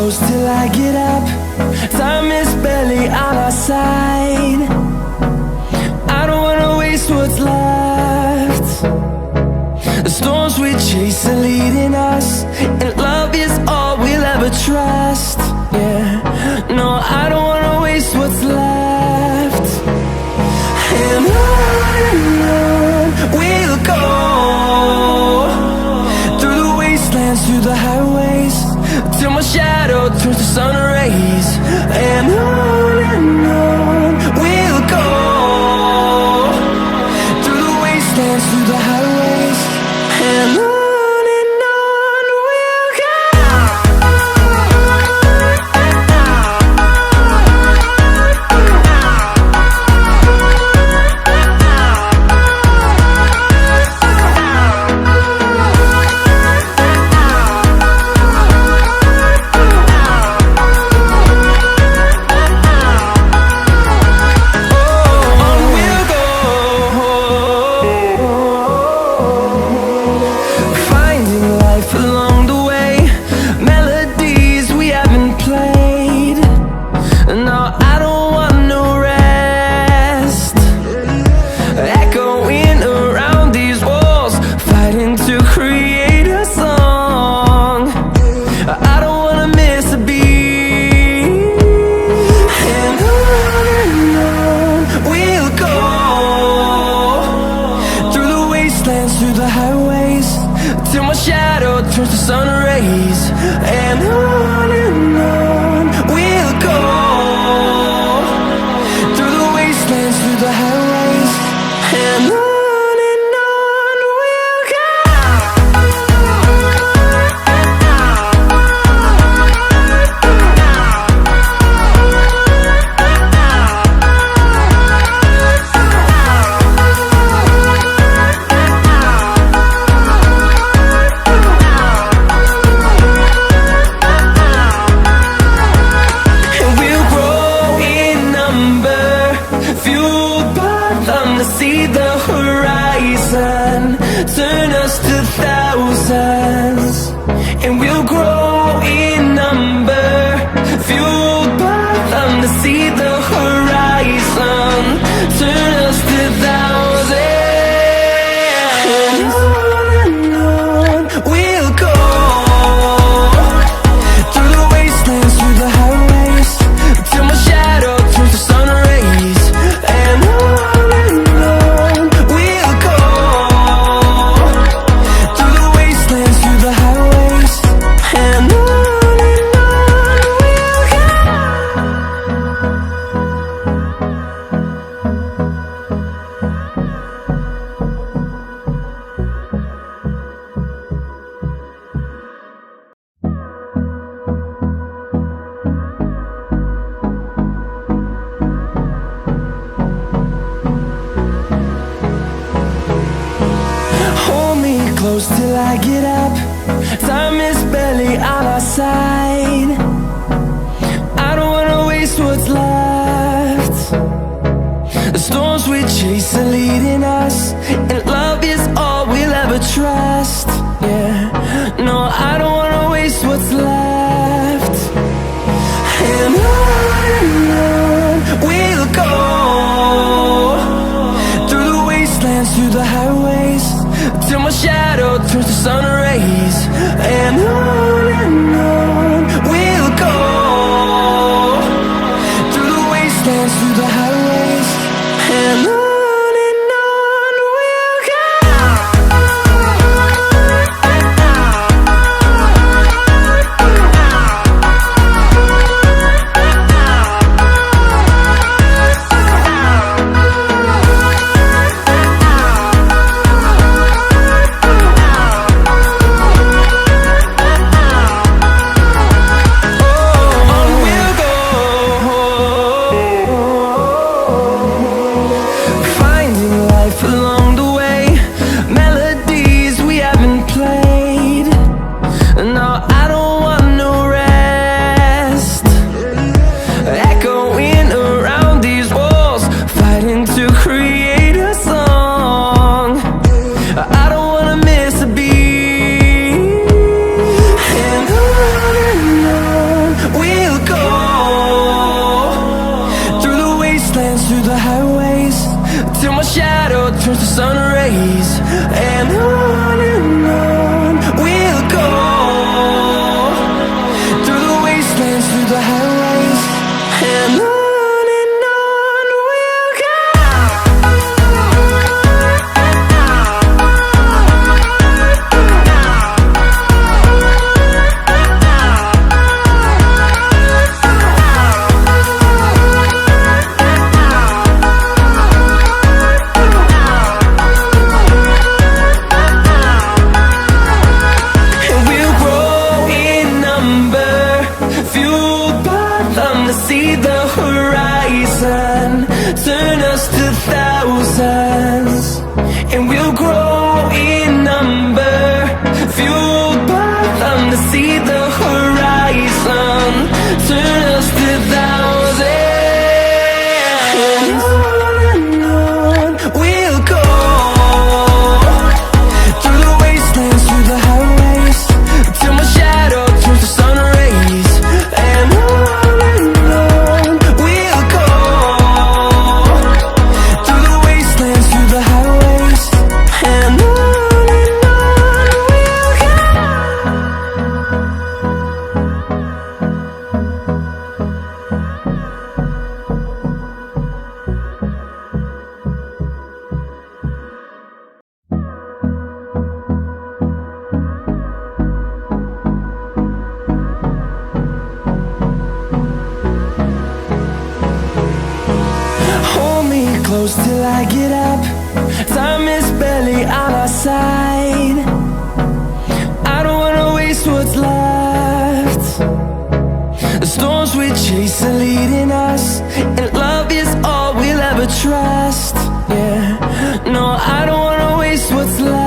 close till I get up. Time is barely on our side. I don't wanna waste what's left. The storms we chase are leading us, and love is all we'll ever trust. Yeah, no, I don't wanna waste what's left. And on we'll go, through the wastelands, through the highways, till my shadow turns to sun rays. And on we'll go, through the wastelands, through the highways, and on we'll go. Through the highways, till my shadow turns to sun rays. And on we'll go, through the wastelands, through the highways, and on we'll go. See the horizon, turn us to thousands, and we'll grow in number, fueled by them. To see the horizon, turn us to thousands, and on we'll go, through the wastelands, through the highways, till my shadow turns to sun rays. And close till I get up. Time is barely on our side. I don't wanna waste what's left. The storms we chase are leading us, and love is all we'll ever trust. Yeah, no, I don't wanna waste what's left. And on we'll go, through the wastelands, through the highways, till my shadow turns to sun rays. And on we'll go, through the wastelands, through the highways, and on we'll go. till my shadow turns to sun rays. And on we'll go, through the wastelands, through the highways, and on we'll go. See the horizon, turn us to thousands, and we'll grow in number, fueled by them to see the horizon, turn us to thousands, and on we'll go, through the wastelands, through the highways, till my shadow turns to sun rays, and close till I get up. Time is barely on our side. I don't wanna waste what's left. The storms we chase are leading us, and love is all we'll ever trust. Yeah, no, I don't wanna waste what's left.